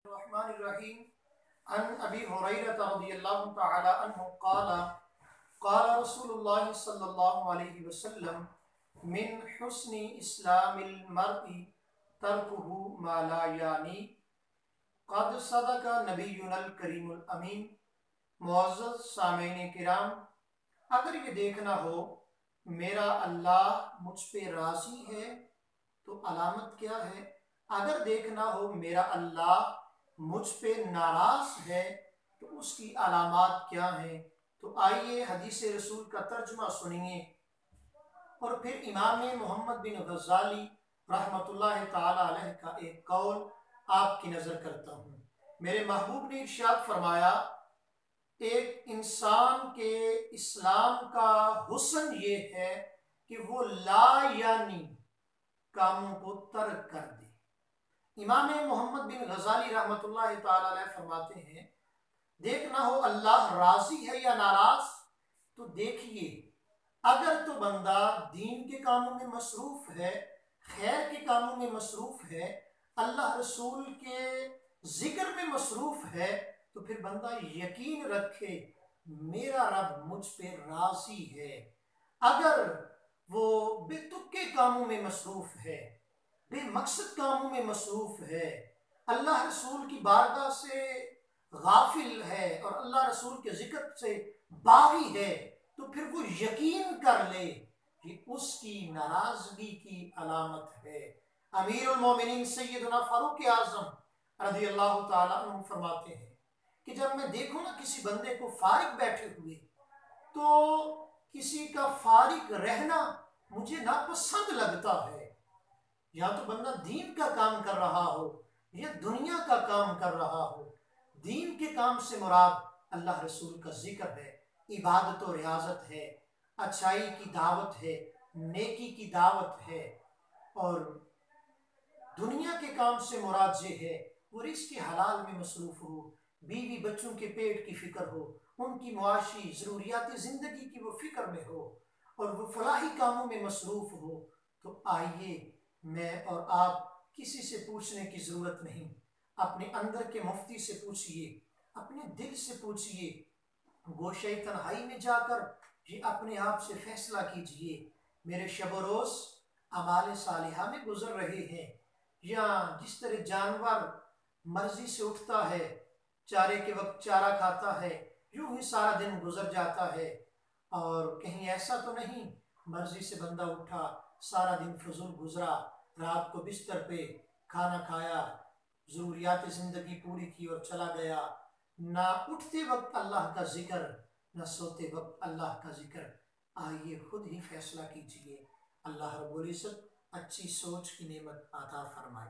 الرحمن الرحیم عن ابی ہریرہ رضی اللہ تعالی عنہ قال قال رسول اللہ صلی اللہ علیہ وسلم من حسن اسلام المرء ترکہ ما لا یعنی قد صدق نبینا الکریم الامین۔ معزز سامعین کرام، اگر یہ دیکھنا ہو میرا اللہ مجھ پہ راضی ہے تو علامت کیا ہے؟ اگر دیکھنا ہو میرا اللہ مجھ پہ ناراض ہے تو اس کی علامات کیا ہیں؟ تو آئیے حدیث رسول کا ترجمہ سنیے اور پھر امام محمد بن غزالی رحمۃ اللہ تعالی علیہ کا ایک قول آپ کی نظر کرتا ہوں۔ میرے محبوب نے ارشاد فرمایا، ایک انسان کے اسلام کا حسن یہ ہے کہ وہ لا یعنی کاموں کو ترک کر دے۔ امام محمد بن غزالی رحمۃ اللہ تعالی علیہ فرماتے ہیں، دیکھنا ہو اللہ راضی ہے یا ناراض تو دیکھیے، اگر تو بندہ دین کے کاموں میں مصروف ہے، خیر کے کاموں میں مصروف ہے، اللہ رسول کے ذکر میں مصروف ہے، تو پھر بندہ یقین رکھے میرا رب مجھ پہ راضی ہے۔ اگر وہ بے تکے کاموں میں مصروف ہے، بے مقصد کاموں میں مصروف ہے، اللہ رسول کی بارگاہ سے غافل ہے اور اللہ رسول کے ذکر سے باغی ہے، تو پھر وہ یقین کر لے کہ اس کی ناراضگی کی علامت ہے۔ امیر المومنین سیدنا فاروق اعظم رضی اللہ تعالیٰ عنہ فرماتے ہیں کہ جب میں دیکھوں نا کسی بندے کو فارغ بیٹھے ہوئے تو کسی کا فارغ رہنا مجھے ناپسند لگتا ہے۔ یا تو بندہ دین کا کام کر رہا ہو یا دنیا کا کام کر رہا ہو، دین کے کام سے مراد اللہ رسول کا ذکر ہے، عبادت و ریاضت ہے، اچھائی کی دعوت ہے، نیکی کی دعوت ہے، اور دنیا کے کام سے مراد یہ ہے وہ رزق حلال میں مصروف ہو، بیوی بچوں کے پیٹ کی فکر ہو، ان کی معاشی ضروریات زندگی کی وہ فکر میں ہو اور وہ فلاحی کاموں میں مصروف ہو۔ تو آئیے میں اور آپ کسی سے پوچھنے کی ضرورت نہیں، اپنے اندر کے مفتی سے پوچھئے، اپنے دل سے پوچھئے، گوشہ تنہائی میں جا کر یہ اپنے آپ سے فیصلہ کیجئے، میرے شب و روز اعمال صالحہ میں گزر رہے ہیں یا جس طرح جانور مرضی سے اٹھتا ہے، چارے کے وقت چارہ کھاتا ہے، یوں ہی سارا دن گزر جاتا ہے، اور کہیں ایسا تو نہیں مرضی سے بندہ اٹھا سارا دن فضول گزرا، رات کو بستر پہ کھانا کھایا، ضروریات زندگی پوری کی اور چلا گیا، نہ اٹھتے وقت اللہ کا ذکر نہ سوتے وقت اللہ کا ذکر۔ آئیے خود ہی فیصلہ کیجئے، اللہ رب العزت اچھی سوچ کی نعمت عطا فرمائے۔